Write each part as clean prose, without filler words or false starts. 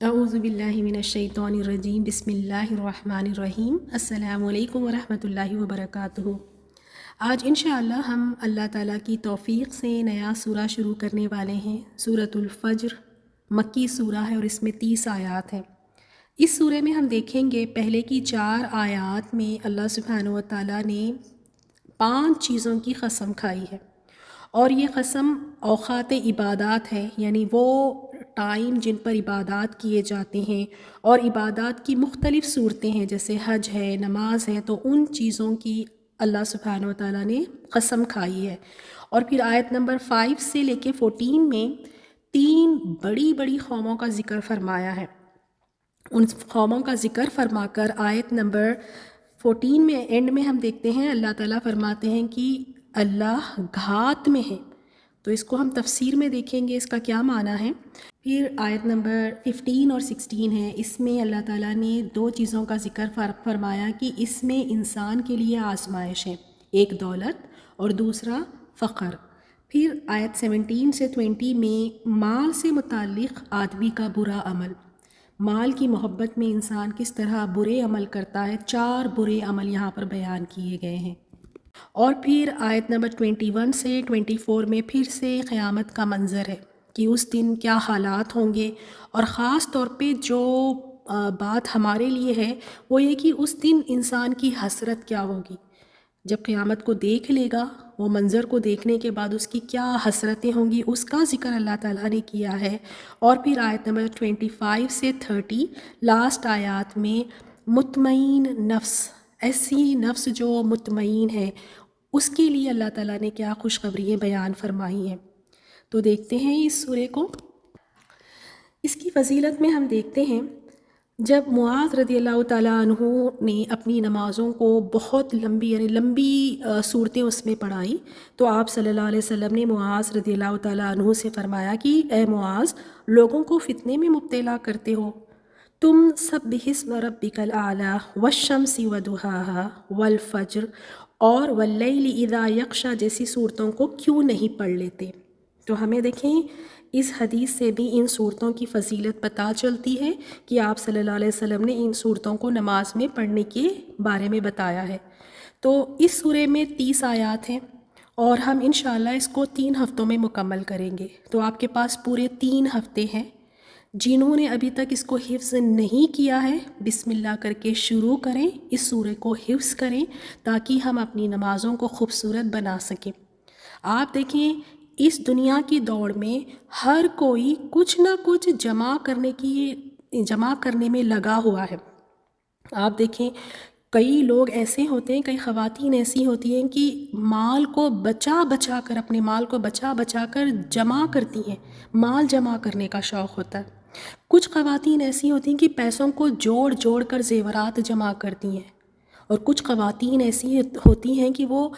اعوذ باللہ من الشیطان الرجیم بسم اللہ الرحمن الرحیم السلام علیکم ورحمۃ اللہ وبرکاتہ۔ آج انشاءاللہ ہم اللہ تعالیٰ کی توفیق سے نیا سورہ شروع کرنے والے ہیں۔ سورۃ الفجر مکی سورہ ہے اور اس میں 30 آیات ہیں۔ اس سورہ میں ہم دیکھیں گے پہلے کی 4 آیات میں اللہ سبحانہ و تعالیٰ نے 5 چیزوں کی قسم کھائی ہے، اور یہ قسم اوقات عبادات ہے، یعنی وہ ٹائم جن پر عبادات کیے جاتے ہیں اور عبادات کی مختلف صورتیں ہیں، جیسے حج ہے، نماز ہے، تو ان چیزوں کی اللہ سبحانہ و تعالیٰ نے قسم کھائی ہے۔ اور پھر آیت نمبر 5 سے لے کے 14 میں 3 بڑی بڑی قوموں کا ذکر فرمایا ہے۔ ان قوموں کا ذکر فرما کر آیت نمبر 14 میں اینڈ میں ہم دیکھتے ہیں اللہ تعالیٰ فرماتے ہیں کہ اللہ گھات میں ہے، تو اس کو ہم تفسیر میں دیکھیں گے اس کا کیا معنی ہے۔ پھر آیت نمبر 15 اور 16 ہے، اس میں اللہ تعالیٰ نے 2 چیزوں کا ذکر فرمایا کہ اس میں انسان کے لیے آزمائش ہے، ایک دولت اور دوسرا فقر۔ پھر آیت 17 سے 20 میں مال سے متعلق آدمی کا برا عمل، مال کی محبت میں انسان کس طرح برے عمل کرتا ہے، 4 برے عمل یہاں پر بیان کیے گئے ہیں۔ اور پھر آیت نمبر 21 سے 24 میں پھر سے قیامت کا منظر ہے کہ اس دن کیا حالات ہوں گے، اور خاص طور پہ جو بات ہمارے لیے ہے وہ یہ کہ اس دن انسان کی حسرت کیا ہوگی، جب قیامت کو دیکھ لے گا، وہ منظر کو دیکھنے کے بعد اس کی کیا حسرتیں ہوں گی، اس کا ذکر اللہ تعالیٰ نے کیا ہے۔ اور پھر آیت نمبر 25 سے 30 لاسٹ آیات میں مطمئن نفس، ایسی نفس جو مطمئن ہے، اس کے لیے اللہ تعالیٰ نے کیا خوشخبریاں بیان فرمائی ہیں۔ تو دیکھتے ہیں اس سورے کو۔ اس کی فضیلت میں ہم دیکھتے ہیں، جب معاذ رضی اللہ تعالیٰ عنہ نے اپنی نمازوں کو بہت لمبی صورتیں اس میں پڑھائی، تو آپ صلی اللہ علیہ وسلم نے معاذ رضی اللہ تعالیٰ عنہ سے فرمایا کہ اے معاذ، لوگوں کو فتنے میں مبتلا کرتے ہو، تم سبح اسم ربک الاعلی والشمس وضحاها والفجر اور واللیل اذا یغشی جیسی صورتوں کو کیوں نہیں پڑھ لیتے؟ تو ہمیں دیکھیں اس حدیث سے بھی ان صورتوں کی فضیلت پتہ چلتی ہے کہ آپ صلی اللہ علیہ وسلم نے ان صورتوں کو نماز میں پڑھنے کے بارے میں بتایا ہے۔ تو اس سورے میں 30 آیات ہیں اور ہم انشاءاللہ اس کو 3 ہفتوں میں مکمل کریں گے۔ تو آپ کے پاس پورے 3 ہفتے ہیں۔ جنہوں نے ابھی تک اس کو حفظ نہیں کیا ہے، بسم اللہ کر کے شروع کریں، اس سورے کو حفظ کریں تاکہ ہم اپنی نمازوں کو خوبصورت بنا سکیں۔ آپ دیکھیں اس دنیا کی دوڑ میں ہر کوئی کچھ نہ کچھ جمع کرنے میں لگا ہوا ہے۔ آپ دیکھیں کئی لوگ ایسے ہوتے ہیں، کئی خواتین ایسی ہوتی ہیں کہ مال کو بچا کر، اپنے مال کو بچا کر جمع کرتی ہیں، مال جمع کرنے کا شوق ہوتا ہے۔ کچھ خواتین ایسی ہوتی ہیں کہ پیسوں کو جوڑ کر زیورات جمع کرتی ہیں، اور کچھ خواتین ایسی ہوتی ہیں کہ وہ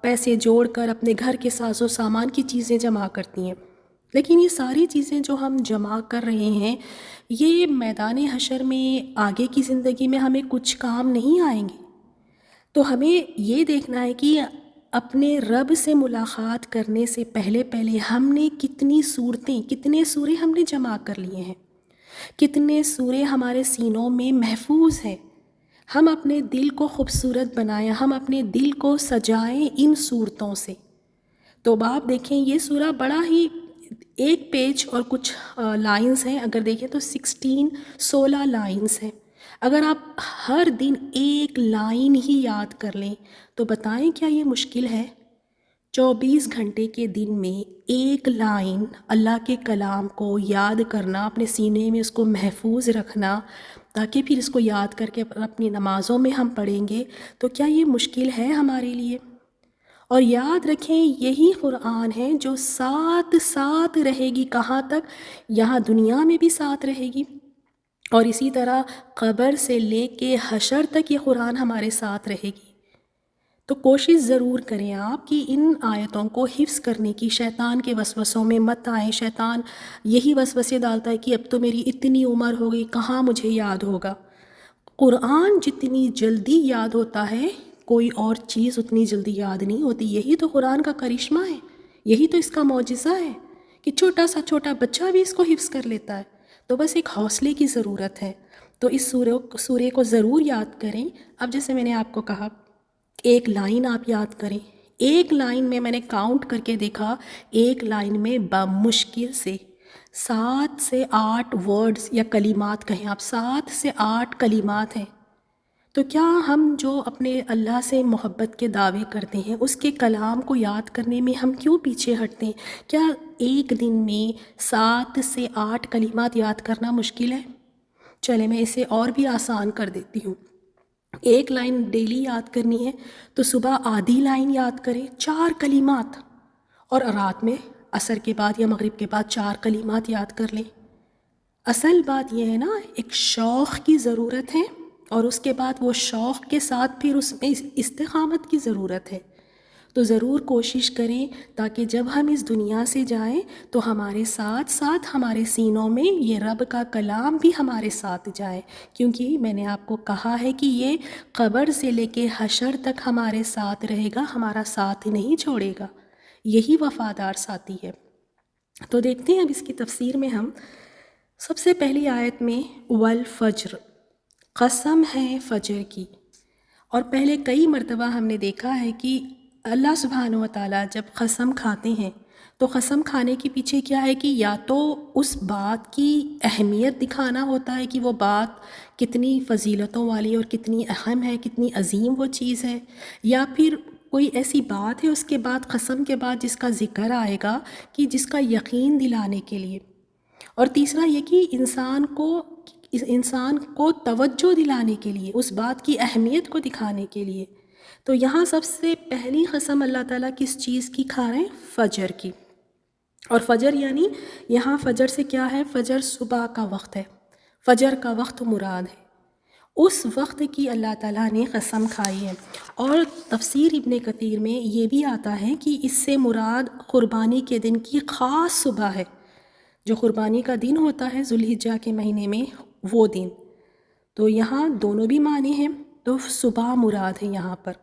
پیسے جوڑ کر اپنے گھر کے ساز و سامان کی چیزیں جمع کرتی ہیں۔ لیکن یہ ساری چیزیں جو ہم جمع کر رہے ہیں، یہ میدان حشر میں آگے کی زندگی میں ہمیں کچھ کام نہیں آئیں گے۔ تو ہمیں یہ دیکھنا ہے کہ اپنے رب سے ملاقات کرنے سے پہلے ہم نے کتنے سورے ہم نے جمع کر لیے ہیں، کتنے سورے ہمارے سینوں میں محفوظ ہیں۔ ہم اپنے دل کو خوبصورت بنائیں، ہم اپنے دل کو سجائیں ان صورتوں سے۔ تو آپ دیکھیں یہ سورہ بڑا ہی 1 پیج اور کچھ لائنز ہیں، اگر دیکھیں تو 16 لائنز ہیں۔ اگر آپ ہر دن 1 لائن ہی یاد کر لیں تو بتائیں کیا یہ مشکل ہے؟ 24 گھنٹے کے دن میں 1 لائن اللہ کے کلام کو یاد کرنا، اپنے سینے میں اس کو محفوظ رکھنا، تاکہ پھر اس کو یاد کر کے اپنی نمازوں میں ہم پڑھیں گے، تو کیا یہ مشکل ہے ہمارے لیے؟ اور یاد رکھیں یہی قرآن ہے جو ساتھ رہے گی، کہاں تک؟ یہاں دنیا میں بھی ساتھ رہے گی، اور اسی طرح قبر سے لے کے حشر تک یہ قرآن ہمارے ساتھ رہے گی۔ تو کوشش ضرور کریں آپ کہ ان آیتوں کو حفظ کرنے کی، شیطان کے وسوسوں میں مت آئیں۔ شیطان یہی وسوسے ڈالتا ہے کہ اب تو میری اتنی عمر ہو گئی، کہاں مجھے یاد ہوگا۔ قرآن جتنی جلدی یاد ہوتا ہے، کوئی اور چیز اتنی جلدی یاد نہیں ہوتی۔ یہی تو قرآن کا کرشمہ ہے، یہی تو اس کا معجزہ ہے کہ چھوٹا بچہ بھی اس کو حفظ کر لیتا ہے۔ تو بس ایک حوصلے کی ضرورت ہے. تو اس سورے کو ضرور یاد کریں. اب جیسے میں نے آپ کو کہا ایک لائن آپ یاد کریں. ایک لائن میں نے کاؤنٹ کر کے دیکھا، ایک لائن میں بمشکل سے 7 سے 8 ورڈز یا کلمات کہیں آپ، 7 سے 8 کلمات ہیں. تو کیا ہم جو اپنے اللہ سے محبت کے دعوے کرتے ہیں اس کے کلام کو یاد کرنے میں ہم کیوں پیچھے ہٹتے ہیں؟ کیا ایک دن میں 7 سے 8 کلمات یاد کرنا مشکل ہے؟ چلے میں اسے اور بھی آسان کر دیتی ہوں. ایک لائن ڈیلی یاد کرنی ہے تو صبح آدھی لائن یاد کریں، 4 کلمات، اور رات میں عصر کے بعد یا مغرب کے بعد 4 کلمات یاد کر لیں. اصل بات یہ ہے نا، ایک شوق کی ضرورت ہے، اور اس کے بعد وہ شوق کے ساتھ پھر اس میں استقامت کی ضرورت ہے. تو ضرور کوشش کریں تاکہ جب ہم اس دنیا سے جائیں تو ہمارے ساتھ ساتھ ہمارے سینوں میں یہ رب کا کلام بھی ہمارے ساتھ جائے، کیونکہ میں نے آپ کو کہا ہے کہ یہ قبر سے لے کے حشر تک ہمارے ساتھ رہے گا، ہمارا ساتھ نہیں چھوڑے گا. یہی وفادار ساتھی ہے. تو دیکھتے ہیں اب اس کی تفسیر میں ہم. سب سے پہلی آیت میں والفجر، قسم ہے فجر کی. اور پہلے کئی مرتبہ ہم نے دیکھا ہے کہ اللہ سبحانہ و تعالیٰ جب قسم کھاتے ہیں تو قسم کھانے کے پیچھے کیا ہے کہ یا تو اس بات کی اہمیت دکھانا ہوتا ہے کہ وہ بات کتنی فضیلتوں والی اور کتنی اہم ہے، کتنی عظیم وہ چیز ہے، یا پھر کوئی ایسی بات ہے اس کے بعد قسم کے بعد جس کا ذکر آئے گا کہ جس کا یقین دلانے کے لیے. اور تیسرا یہ کہ انسان کو توجہ دلانے کے لیے، اس بات کی اہمیت کو دکھانے کے لیے. تو یہاں سب سے پہلی قسم اللہ تعالیٰ کس چیز کی کھا رہے ہیں؟ فجر کی. اور فجر یعنی یہاں فجر سے کیا ہے؟ فجر صبح کا وقت ہے، فجر کا وقت مراد ہے. اس وقت کی اللہ تعالیٰ نے قسم کھائی ہے. اور تفسیر ابن کثیر میں یہ بھی آتا ہے کہ اس سے مراد قربانی کے دن کی خاص صبح ہے، جو قربانی کا دن ہوتا ہے ذوالحجہ کے مہینے میں، وہ دن. تو یہاں دونوں بھی معنی ہیں. تو صبح مراد ہے یہاں پر.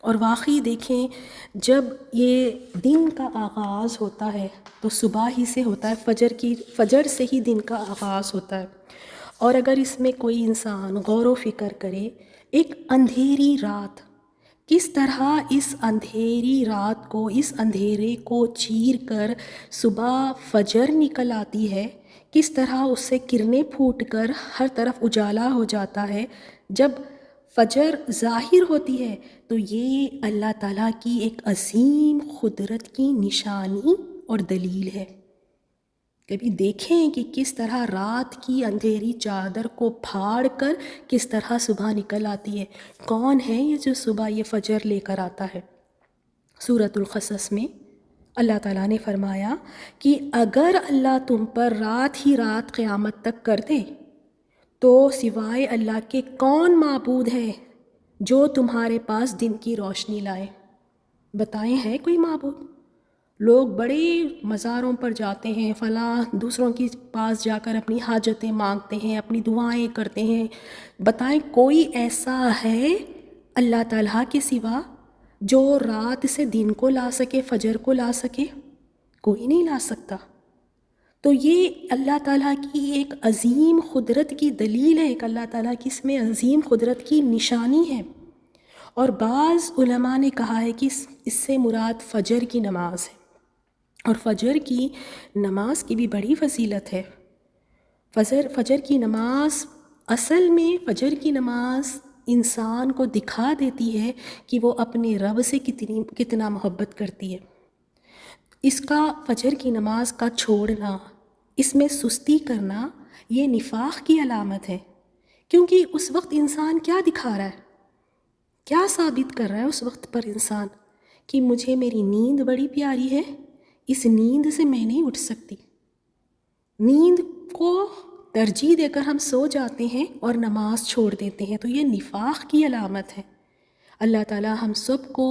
اور واقعی دیکھیں جب یہ دن کا آغاز ہوتا ہے تو صبح ہی سے ہوتا ہے، فجر سے ہی دن کا آغاز ہوتا ہے. اور اگر اس میں کوئی انسان غور و فکر کرے، ایک اندھیری رات کس طرح اس اندھیری رات کو، اس اندھیرے کو چیر کر صبح فجر نکل آتی ہے، کس طرح اس سے کرنیں پھوٹ کر ہر طرف اجالا ہو جاتا ہے. جب فجر ظاہر ہوتی ہے تو یہ اللہ تعالیٰ کی ایک عظیم قدرت کی نشانی اور دلیل ہے. کبھی دیکھیں کہ کس طرح رات کی اندھیری چادر کو پھاڑ کر کس طرح صبح نکل آتی ہے. کون ہے یہ جو صبح یہ فجر لے کر آتا ہے؟ سورۃ القصص میں اللہ تعالیٰ نے فرمایا کہ اگر اللہ تم پر رات ہی رات قیامت تک کر دے تو سوائے اللہ کے کون معبود ہے جو تمہارے پاس دن کی روشنی لائے؟ بتائیں ہے کوئی معبود؟ لوگ بڑے مزاروں پر جاتے ہیں، فلاں دوسروں کے پاس جا کر اپنی حاجتیں مانگتے ہیں، اپنی دعائیں کرتے ہیں. بتائیں کوئی ایسا ہے اللہ تعالیٰ کے سوا جو رات سے دن کو لا سکے، فجر کو لا سکے؟ کوئی نہیں لا سکتا. تو یہ اللہ تعالیٰ کی ایک عظیم قدرت کی دلیل ہے، ایک اللہ تعالیٰ کی اس میں عظیم قدرت کی نشانی ہے. اور بعض علماء نے کہا ہے کہ اس سے مراد فجر کی نماز ہے. اور فجر کی نماز کی بھی بڑی فضیلت ہے. فجر کی نماز، اصل میں فجر کی نماز انسان کو دکھا دیتی ہے کہ وہ اپنے رب سے کتنا محبت کرتی ہے. اس کا فجر کی نماز کا چھوڑنا، اس میں سستی کرنا، یہ نفاق کی علامت ہے. کیونکہ اس وقت انسان کیا دکھا رہا ہے، کیا ثابت کر رہا ہے اس وقت پر انسان؟ کہ مجھے میری نیند بڑی پیاری ہے، اس نیند سے میں نہیں اٹھ سکتی. نیند کو ترجیح دے کر ہم سو جاتے ہیں اور نماز چھوڑ دیتے ہیں، تو یہ نفاق کی علامت ہے. اللہ تعالیٰ ہم سب کو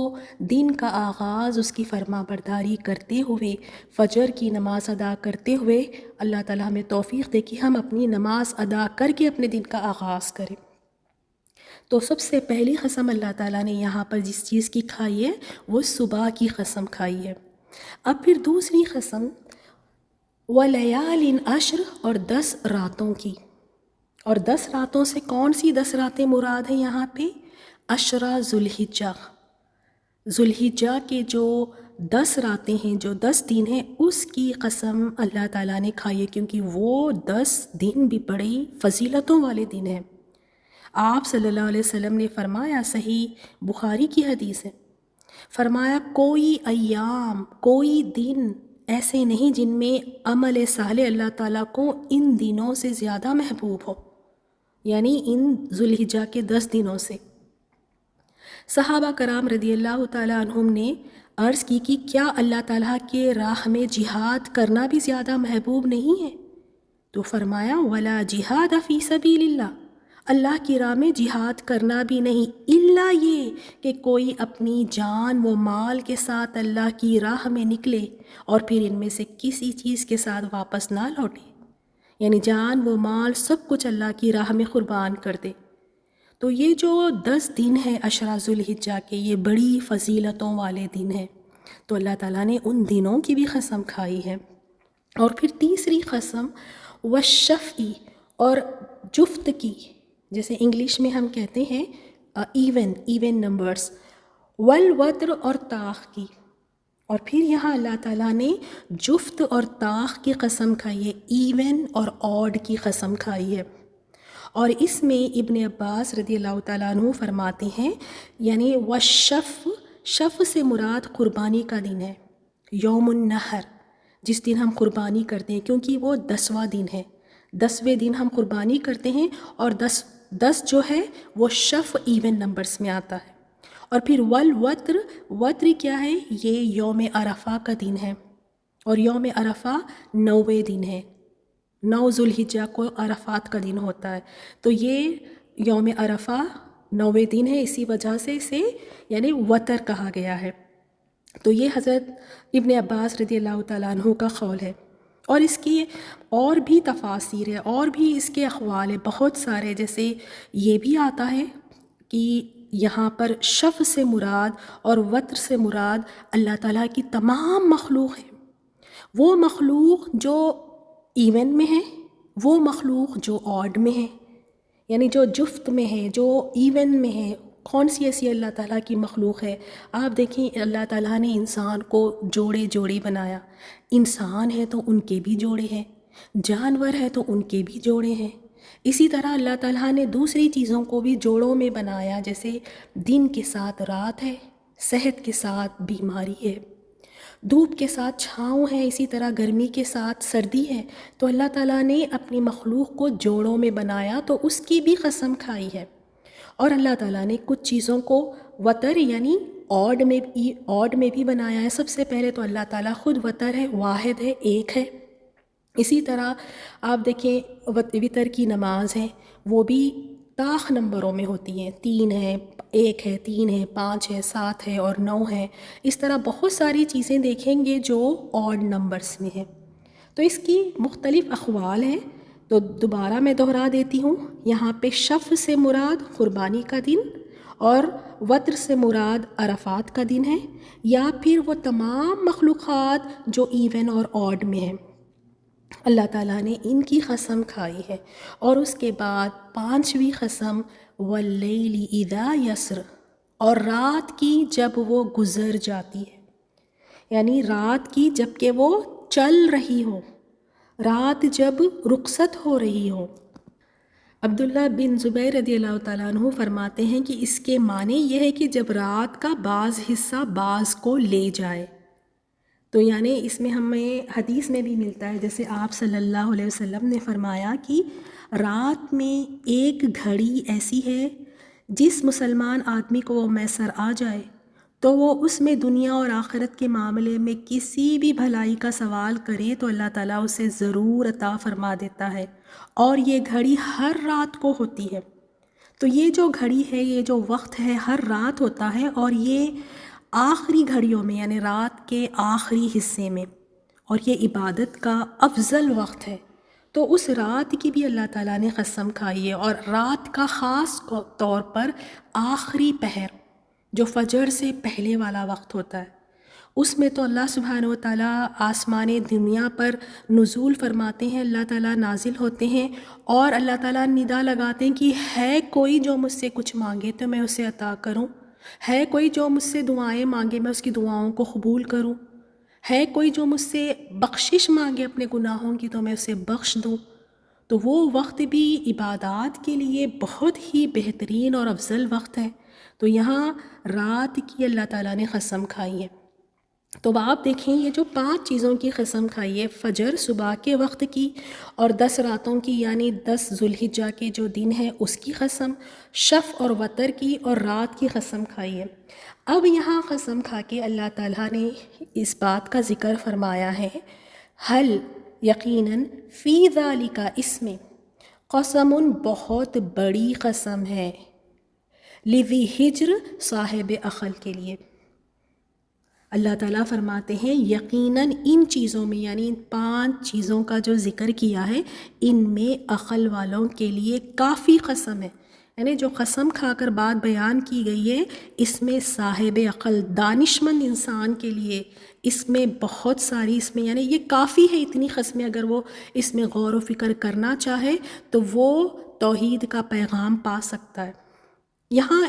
دن کا آغاز اس کی فرما برداری کرتے ہوئے، فجر کی نماز ادا کرتے ہوئے، اللہ تعالیٰ ہمیں توفیق دے کہ ہم اپنی نماز ادا کر کے اپنے دن کا آغاز کریں. تو سب سے پہلی قسم اللہ تعالیٰ نے یہاں پر جس چیز کی کھائی ہے وہ صبح کی قسم کھائی ہے. اب پھر دوسری قسم ولیال عشر، اور 10 راتوں کی. اور 10 راتوں سے کون سی 10 راتیں مراد ہیں یہاں پہ؟ عشرہ ذوالحجہ، ذوالحجہ کے جو 10 راتیں ہیں، جو 10 دن ہیں، اس کی قسم اللہ تعالیٰ نے کھائی ہے، کیونکہ وہ 10 دن بھی بڑی فضیلتوں والے دن ہیں. آپ صلی اللہ علیہ وسلم نے فرمایا، صحیح بخاری کی حدیث ہے، فرمایا کوئی ایام، کوئی دن ایسے نہیں جن میں عمل صالح اللہ تعالیٰ کو ان دنوں سے زیادہ محبوب ہو، یعنی ان ذوالحجہ کے 10 دنوں سے. صحابہ کرام رضی اللہ تعالیٰ عنہم نے عرض کی کہ کیا اللہ تعالیٰ کے راہ میں جہاد کرنا بھی زیادہ محبوب نہیں ہے؟ تو فرمایا ولا جہاد فی سبیل اللہ، اللہ کی راہ میں جہاد کرنا بھی نہیں، الا یہ کہ کوئی اپنی جان و مال کے ساتھ اللہ کی راہ میں نکلے اور پھر ان میں سے کسی چیز کے ساتھ واپس نہ لوٹے، یعنی جان و مال سب کچھ اللہ کی راہ میں قربان کر دے. تو یہ جو 10 دن ہیں عشرہ ذوالحجہ کے، یہ بڑی فضیلتوں والے دن ہیں، تو اللہ تعالیٰ نے ان دنوں کی بھی قسم کھائی ہے. اور پھر تیسری قسم والشفع، اور جفت کی، جیسے انگلش میں ہم کہتے ہیں ایون نمبرز، والوتر، اور طاق کی. اور پھر یہاں اللہ تعالیٰ نے جفت اور طاق کی قسم کھائی ہے، ایون اور آڈ کی قسم کھائی ہے. اور اس میں ابن عباس رضی اللہ تعالیٰ عنہ فرماتے ہیں، یعنی شف سے مراد قربانی کا دن ہے، یوم النحر، جس دن ہم قربانی کرتے ہیں، کیونکہ وہ 10واں دن ہے، 10ویں دن ہم قربانی کرتے ہیں، اور 10 جو ہے وہ شف ایون نمبرز میں آتا ہے. اور پھر والوتر، وتر کیا ہے؟ یہ یوم عرفہ کا دن ہے، اور یوم عرفہ 9ویں دن ہے، 9 ذوالحجہ کو عرفات کا دن ہوتا ہے. تو یہ یوم عرفہ 9ویں دن ہے، اسی وجہ سے اسے یعنی وتر کہا گیا ہے. تو یہ حضرت ابن عباس رضی اللہ تعالیٰ عنہ کا قول ہے. اور اس کی اور بھی تفاسیر ہے، اور بھی اس کے اقوال ہیں بہت سارے، جیسے یہ بھی آتا ہے کہ یہاں پر شف سے مراد اور وتر سے مراد اللہ تعالیٰ کی تمام مخلوق ہے، وہ مخلوق جو ایون میں ہے، وہ مخلوق جو آڈ میں ہے، یعنی جو جفت میں ہے، جو ایون میں ہے. کون سی ایسی اللہ تعالیٰ کی مخلوق ہے؟ آپ دیکھیں اللہ تعالیٰ نے انسان کو جوڑے جوڑے بنایا، انسان ہے تو ان کے بھی جوڑے ہیں، جانور ہے تو ان کے بھی جوڑے ہیں. اسی طرح اللہ تعالیٰ نے دوسری چیزوں کو بھی جوڑوں میں بنایا، جیسے دن کے ساتھ رات ہے، صحت کے ساتھ بیماری ہے، دھوپ کے ساتھ چھاؤں ہے، اسی طرح گرمی کے ساتھ سردی ہے. تو اللہ تعالیٰ نے اپنی مخلوق کو جوڑوں میں بنایا، تو اس کی بھی قسم کھائی ہے. اور اللہ تعالیٰ نے کچھ چیزوں کو وتر یعنی آڈ میں بھی بنایا ہے. سب سے پہلے تو اللہ تعالیٰ خود وتر ہے، واحد ہے، ایک ہے. اسی طرح آپ دیکھیں وتر کی نماز ہے، وہ بھی طاق نمبروں میں ہوتی ہیں، 3 ہے، 1 ہے، 3 ہے، 5 ہے، 7 ہے اور 9 ہے. اس طرح بہت ساری چیزیں دیکھیں گے جو آڈ نمبرز میں ہیں. تو اس کی مختلف اقوال ہیں، تو دوبارہ میں دہرا دیتی ہوں. یہاں پہ شف سے مراد قربانی کا دن، اور وتر سے مراد عرفات کا دن ہے، یا پھر وہ تمام مخلوقات جو ایون اور آڈ میں ہیں، اللہ تعالیٰ نے ان کی قسم کھائی ہے. اور اس کے بعد 5ویں قسم واللیل اذا یسر، اور رات کی جب وہ گزر جاتی ہے، یعنی رات کی جب کہ وہ چل رہی ہو، رات جب رخصت ہو رہی ہو. عبداللہ بن زبیر رضی اللہ تعالیٰ عنہ فرماتے ہیں کہ اس کے معنی یہ ہے کہ جب رات کا بعض حصہ بعض کو لے جائے. تو یعنی اس میں ہمیں حدیث میں بھی ملتا ہے، جیسے آپ صلی اللہ علیہ وسلم نے فرمایا کہ رات میں ایک گھڑی ایسی ہے جس مسلمان آدمی کو وہ میسر آ جائے تو وہ اس میں دنیا اور آخرت کے معاملے میں کسی بھی بھلائی کا سوال کرے تو اللہ تعالیٰ اسے ضرور عطا فرما دیتا ہے. اور یہ گھڑی ہر رات کو ہوتی ہے. تو یہ جو گھڑی ہے، یہ جو وقت ہے، ہر رات ہوتا ہے، اور یہ آخری گھڑیوں میں یعنی رات کے آخری حصے میں، اور یہ عبادت کا افضل وقت ہے. تو اس رات کی بھی اللہ تعالیٰ نے قسم کھائی ہے. اور رات کا خاص طور پر آخری پہر جو فجر سے پہلے والا وقت ہوتا ہے، اس میں تو اللہ سبحانہ و تعالیٰ آسمان دنیا پر نزول فرماتے ہیں، اللہ تعالیٰ نازل ہوتے ہیں اور اللہ تعالیٰ ندا لگاتے ہیں کہ ہے کوئی جو مجھ سے کچھ مانگے تو میں اسے عطا کروں، ہے کوئی جو مجھ سے دعائیں مانگے میں اس کی دعاؤں کو قبول کروں، ہے کوئی جو مجھ سے بخشش مانگے اپنے گناہوں کی تو میں اسے بخش دوں۔ تو وہ وقت بھی عبادات کے لیے بہت ہی بہترین اور افضل وقت ہے۔ تو یہاں رات کی اللہ تعالیٰ نے قسم کھائی ہے۔ تو آپ دیکھیں یہ جو 5 چیزوں کی قسم کھائی ہے، فجر صبح کے وقت کی، اور 10 راتوں کی یعنی 10 ذوالحجہ کے جو دن ہے اس کی قسم، شفع اور وتر کی، اور رات کی قسم کھائی ہے۔ اب یہاں قسم کھا کے اللہ تعالیٰ نے اس بات کا ذکر فرمایا ہے، حل یقیناً فی ذالک، اس میں قسم بہت بڑی قسم ہے، لذی حجر صاحب عقل کے لیے۔ اللہ تعالیٰ فرماتے ہیں یقیناً ان چیزوں میں یعنی ان 5 چیزوں کا جو ذکر کیا ہے ان میں عقل والوں کے لیے کافی قسم ہے، یعنی جو قسم کھا کر بات بیان کی گئی ہے اس میں صاحب عقل دانشمند انسان کے لیے اس میں بہت ساری اس میں یعنی یہ کافی ہے، اتنی قسمیں اگر وہ اس میں غور و فکر کرنا چاہے تو وہ توحید کا پیغام پا سکتا ہے۔ یہاں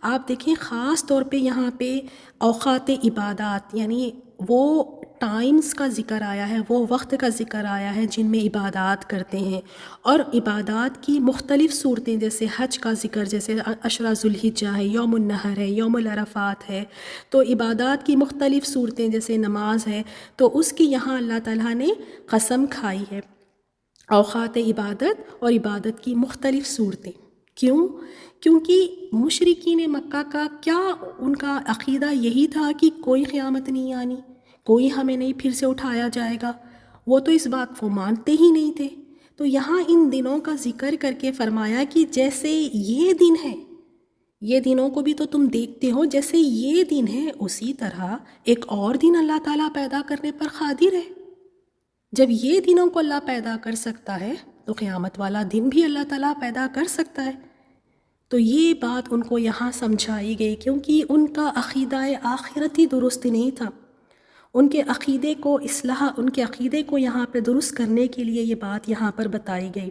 آپ دیکھیں خاص طور پہ یہاں پہ اوقات عبادات یعنی وہ ٹائمز کا ذکر آیا ہے، وہ وقت کا ذکر آیا ہے جن میں عبادات کرتے ہیں، اور عبادات کی مختلف صورتیں جیسے حج کا ذکر، جیسے عشرہ ذوالحجہ ہے، یوم النحر ہے، یوم العرفات ہے، تو عبادات کی مختلف صورتیں جیسے نماز ہے، تو اس کی یہاں اللہ تعالیٰ نے قسم کھائی ہے، اوقات عبادت اور عبادت کی مختلف صورتیں۔ کیوں؟ کیونکہ مشرکین مکہ کا کیا ان کا عقیدہ یہی تھا کہ کوئی قیامت نہیں آنی، کوئی ہمیں نہیں پھر سے اٹھایا جائے گا، وہ تو اس بات کو مانتے ہی نہیں تھے۔ تو یہاں ان دنوں کا ذکر کر کے فرمایا کہ جیسے یہ دن ہے، یہ دنوں کو بھی تو تم دیکھتے ہو، جیسے یہ دن ہے اسی طرح ایک اور دن اللہ تعالیٰ پیدا کرنے پر قادر ہے۔ جب یہ دنوں کو اللہ پیدا کر سکتا ہے تو قیامت والا دن بھی اللہ تعالیٰ پیدا کر سکتا ہے۔ تو یہ بات ان کو یہاں سمجھائی گئی کیونکہ ان کا عقیدہ آخرتی درست نہیں تھا، ان کے عقیدے کو اصلاح، ان کے عقیدے کو یہاں پہ درست کرنے کے لیے یہ بات یہاں پر بتائی گئی۔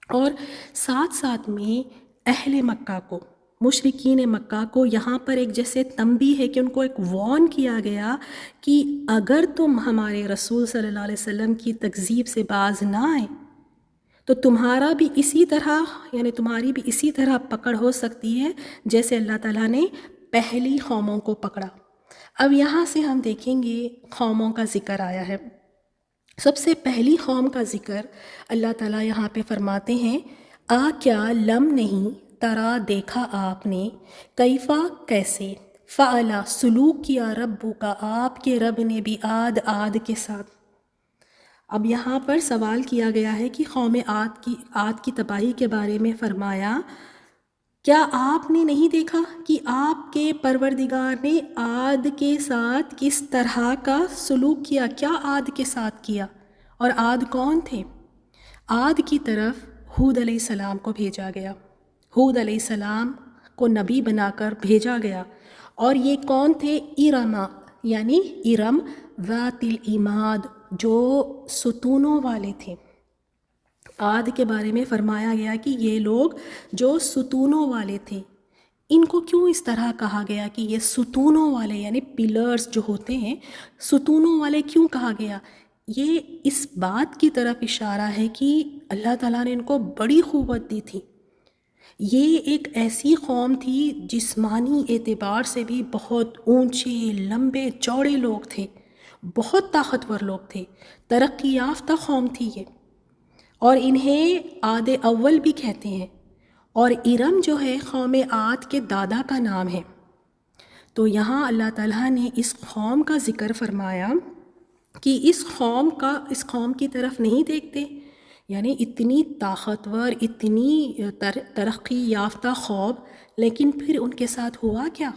اور ساتھ ساتھ میں اہل مکہ کو، مشرکین مکہ کو یہاں پر ایک جیسے تنبیہ ہے کہ ان کو ایک وارن کیا گیا کہ اگر تم ہمارے رسول صلی اللہ علیہ وسلم کی تکذیب سے باز نہ آئے تو تمہارا بھی اسی طرح یعنی تمہاری بھی اسی طرح پکڑ ہو سکتی ہے جیسے اللہ تعالیٰ نے پہلی قوموں کو پکڑا۔ اب یہاں سے ہم دیکھیں گے قوموں کا ذکر آیا ہے۔ سب سے پہلی قوم کا ذکر اللہ تعالیٰ یہاں پہ فرماتے ہیں، کیا لم نہیں ترا دیکھا آپ نے، کیفا کیسے، فعلا سلوک کیا ربو کا آپ کے رب نے بھی عاد کے ساتھ۔ اب یہاں پر سوال کیا گیا ہے کہ قوم عاد کی تباہی کے بارے میں فرمایا، کیا آپ نے نہیں دیکھا کہ آپ کے پروردگار نے عاد کے ساتھ کس طرح کا سلوک کیا، کیا عاد کے ساتھ کیا؟ اور عاد کون تھے؟ عاد کی طرف ہود علیہ السلام کو بھیجا گیا، ہود علیہ السلام کو نبی بنا کر بھیجا گیا، اور یہ کون تھے؟ ارما یعنی ارم ذات العماد، جو ستونوں والے تھے۔ عاد کے بارے میں فرمایا گیا کہ یہ لوگ جو ستونوں والے تھے، ان کو کیوں اس طرح کہا گیا کہ یہ ستونوں والے یعنی پلرز جو ہوتے ہیں، ستونوں والے کیوں کہا گیا؟ یہ اس بات کی طرف اشارہ ہے کہ اللہ تعالیٰ نے ان کو بڑی قوت دی تھی۔ یہ ایک ایسی قوم تھی جسمانی اعتبار سے بھی بہت اونچے لمبے چوڑے لوگ تھے، بہت طاقتور لوگ تھے، ترقی یافتہ قوم تھی یہ، اور انہیں عاد اول بھی کہتے ہیں، اور ارم جو ہے قوم عاد کے دادا کا نام ہے۔ تو یہاں اللہ تعالیٰ نے اس قوم کا ذکر فرمایا کہ اس قوم کی طرف نہیں دیکھتے، یعنی اتنی طاقتور، اتنی ترقی یافتہ قوم، لیکن پھر ان کے ساتھ ہوا کیا؟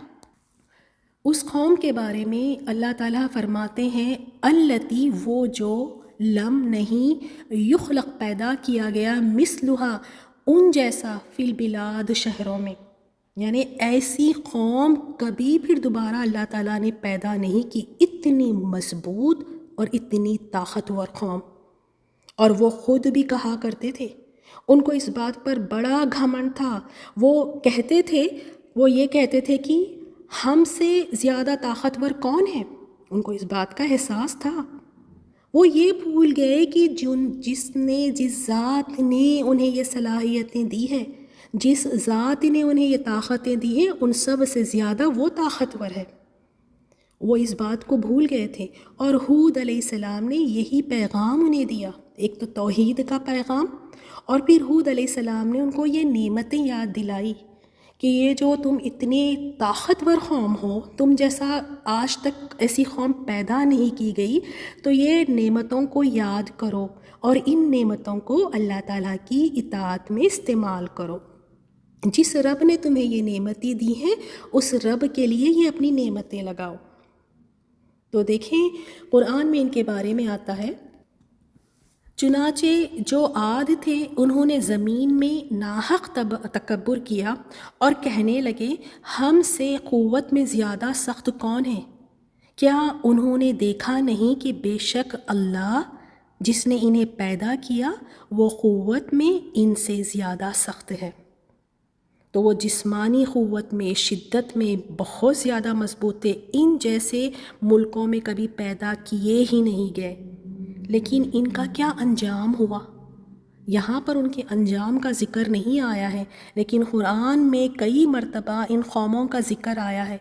اس قوم کے بارے میں اللہ تعالیٰ فرماتے ہیں، التی وہ جو لم نہیں یخلق پیدا کیا گیا مثلہا ان جیسا فی البلاد شہروں میں، یعنی ایسی قوم کبھی پھر دوبارہ اللہ تعالیٰ نے پیدا نہیں کی، اتنی مضبوط اور اتنی طاقتور قوم۔ اور وہ خود بھی کہا کرتے تھے، ان کو اس بات پر بڑا گھمنڈ تھا، وہ یہ کہتے تھے کہ ہم سے زیادہ طاقتور کون ہے؟ ان کو اس بات کا احساس تھا۔ وہ یہ بھول گئے کہ جس ذات نے انہیں یہ صلاحیتیں دی ہیں، جس ذات نے انہیں یہ طاقتیں دی ہیں، ان سب سے زیادہ وہ طاقتور ہے۔ وہ اس بات کو بھول گئے تھے، اور ہود علیہ السلام نے یہی پیغام انہیں دیا، ایک تو توحید کا پیغام، اور پھر ہود علیہ السلام نے ان کو یہ نعمتیں یاد دلائی کہ یہ جو تم اتنے طاقتور قوم ہو، تم جیسا آج تک ایسی قوم پیدا نہیں کی گئی، تو یہ نعمتوں کو یاد کرو اور ان نعمتوں کو اللہ تعالیٰ کی اطاعت میں استعمال کرو۔ جس رب نے تمہیں یہ نعمتیں دی ہیں، اس رب کے لیے یہ اپنی نعمتیں لگاؤ۔ تو دیکھیں قرآن میں ان کے بارے میں آتا ہے، چنانچہ جو عاد تھے انہوں نے زمین میں ناحق تکبر کیا اور کہنے لگے ہم سے قوت میں زیادہ سخت کون ہے؟ کیا انہوں نے دیکھا نہیں کہ بے شک اللہ جس نے انہیں پیدا کیا وہ قوت میں ان سے زیادہ سخت ہے۔ تو وہ جسمانی قوت میں، شدت میں بہت زیادہ مضبوط تھے، ان جیسے ملکوں میں کبھی پیدا کیے ہی نہیں گئے۔ لیکن ان کا کیا انجام ہوا؟ یہاں پر ان کے انجام کا ذکر نہیں آیا ہے، لیکن قرآن میں کئی مرتبہ ان قوموں کا ذکر آیا ہے۔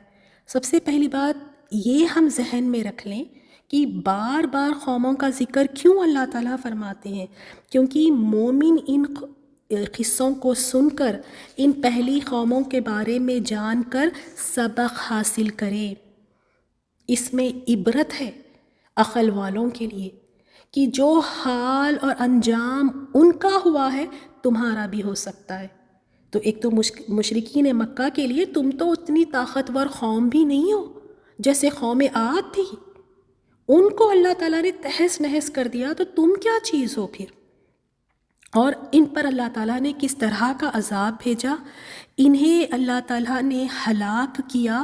سب سے پہلی بات یہ ہم ذہن میں رکھ لیں کہ بار بار قوموں کا ذکر کیوں اللہ تعالیٰ فرماتے ہیں؟ کیونکہ مومن ان قصوں کو سن کر، ان پہلی قوموں کے بارے میں جان کر سبق حاصل کرے۔ اس میں عبرت ہے عقل والوں کے لیے کہ جو حال اور انجام ان کا ہوا ہے تمہارا بھی ہو سکتا ہے۔ تو ایک تو مشرکین مکہ کے لیے تم تو اتنی طاقتور قوم بھی نہیں ہو جیسے قوم عاد تھی، ان کو اللہ تعالیٰ نے تہس نہس کر دیا، تو تم کیا چیز ہو پھر؟ اور ان پر اللہ تعالیٰ نے کس طرح کا عذاب بھیجا؟ انہیں اللہ تعالیٰ نے ہلاک کیا،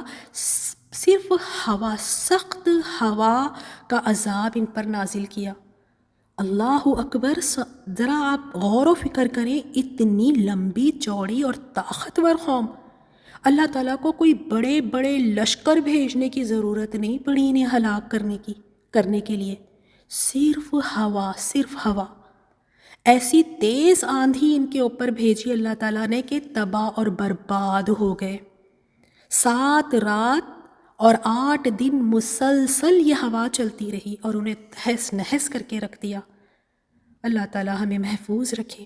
صرف ہوا، سخت ہوا کا عذاب ان پر نازل کیا۔ اللہ اکبر، ذرا آپ غور و فکر کریں، اتنی لمبی چوڑی اور طاقتور قوم، اللہ تعالیٰ کو کوئی بڑے بڑے لشکر بھیجنے کی ضرورت نہیں پڑی انہیں ہلاک کرنے کے لیے، صرف ہوا، ایسی تیز آندھی ان کے اوپر بھیجی اللہ تعالیٰ نے کہ تباہ اور برباد ہو گئے۔ 7 رات اور 8 دن مسلسل یہ ہوا چلتی رہی اور انہیں تہس نہس کر کے رکھ دیا۔ اللہ تعالیٰ ہمیں محفوظ رکھے۔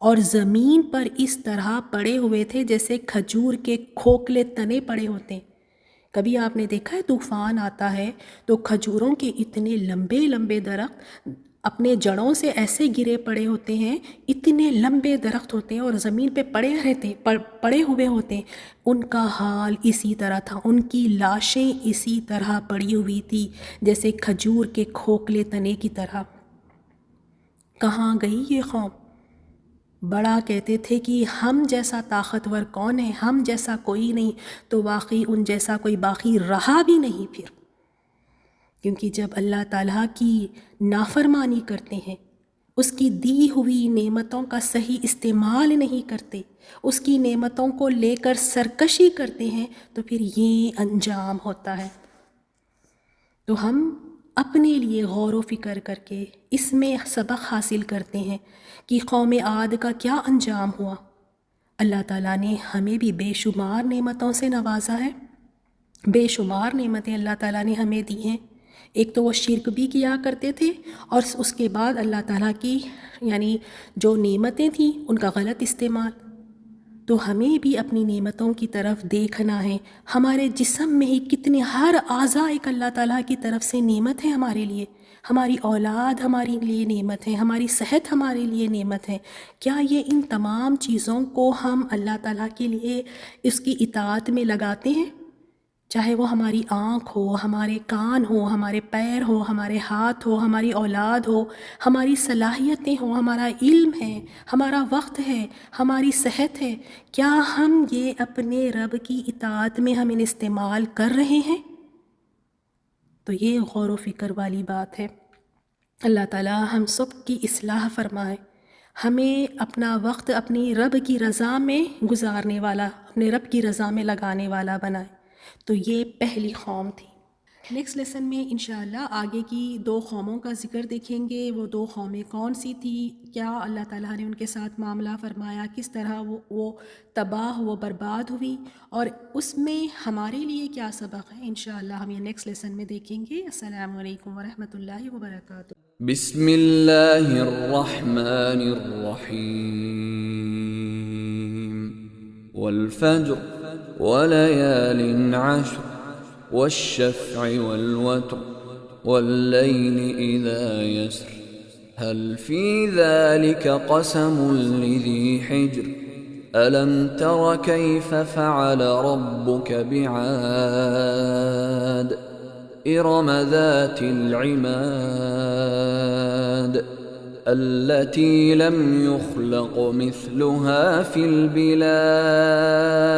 اور زمین پر اس طرح پڑے ہوئے تھے جیسے کھجور کے کھوکھلے تنے پڑے ہوتے ہیں۔ کبھی آپ نے دیکھا ہے طوفان آتا ہے تو کھجوروں کے اتنے لمبے لمبے درخت اپنے جڑوں سے ایسے گرے پڑے ہوتے ہیں، اتنے لمبے درخت ہوتے ہیں اور زمین پہ پڑے ہوئے ہوتے ہیں۔ ان کا حال اسی طرح تھا، ان کی لاشیں اسی طرح پڑی ہوئی تھی جیسے کھجور کے کھوکھلے تنے کی طرح۔ کہاں گئی یہ قوم؟ بڑا کہتے تھے کہ ہم جیسا طاقتور کون ہے، ہم جیسا کوئی نہیں، تو واقعی ان جیسا کوئی باقی رہا بھی نہیں پھر۔ کیونکہ جب اللہ تعالیٰ کی نافرمانی کرتے ہیں، اس کی دی ہوئی نعمتوں کا صحیح استعمال نہیں کرتے، اس کی نعمتوں کو لے کر سرکشی کرتے ہیں، تو پھر یہ انجام ہوتا ہے۔ تو ہم اپنے لیے غور و فکر کر کے اس میں سبق حاصل کرتے ہیں کہ قوم عاد کا کیا انجام ہوا۔ اللہ تعالیٰ نے ہمیں بھی بے شمار نعمتوں سے نوازا ہے، بے شمار نعمتیں اللہ تعالیٰ نے ہمیں دی ہیں۔ ایک تو وہ شرک بھی کیا کرتے تھے، اور اس کے بعد اللہ تعالیٰ کی یعنی جو نعمتیں تھیں ان کا غلط استعمال۔ تو ہمیں بھی اپنی نعمتوں کی طرف دیکھنا ہے۔ ہمارے جسم میں ہی کتنے، ہر اعضاء ایک اللہ تعالیٰ کی طرف سے نعمت ہے ہمارے لیے۔ ہماری اولاد ہمارے لیے نعمت ہے، ہماری صحت ہمارے لیے نعمت ہے۔ کیا یہ ان تمام چیزوں کو ہم اللہ تعالیٰ کے لیے اس کی اطاعت میں لگاتے ہیں؟ چاہے وہ ہماری آنکھ ہو، ہمارے کان ہو، ہمارے پیر ہو، ہمارے ہاتھ ہو، ہماری اولاد ہو، ہماری صلاحیتیں ہوں، ہمارا علم ہے، ہمارا وقت ہے، ہماری صحت ہے، کیا ہم یہ اپنے رب کی اطاعت میں ہم انہیں استعمال کر رہے ہیں؟ تو یہ غور و فکر والی بات ہے۔ اللہ تعالیٰ ہم سب کی اصلاح فرمائے، ہمیں اپنا وقت اپنی رب کی رضا میں گزارنے والا، اپنے رب کی رضا میں لگانے والا بنائے۔ تو یہ پہلی قوم تھی۔ نیکسٹ لیسن میں انشاءاللہ آگے کی 2 قوموں کا ذکر دیکھیں گے۔ وہ 2 قومیں کون سی تھی، کیا اللہ تعالیٰ نے ان کے ساتھ معاملہ فرمایا، کس طرح وہ تباہ و برباد ہوئی، اور اس میں ہمارے لیے کیا سبق ہے، انشاءاللہ ہم یہ نیکسٹ لیسن میں دیکھیں گے۔ السلام علیکم ورحمۃ اللہ وبرکاتہ۔ بسم اللہ الرحمن الرحیم، والفجر وليال عشر والشفع والوتر والليل إذا يسر هل في ذلك قسم لذي حجر ألم تر كيف فعل ربك بعاد إرم ذات العماد التي لم يخلق مثلها في البلاد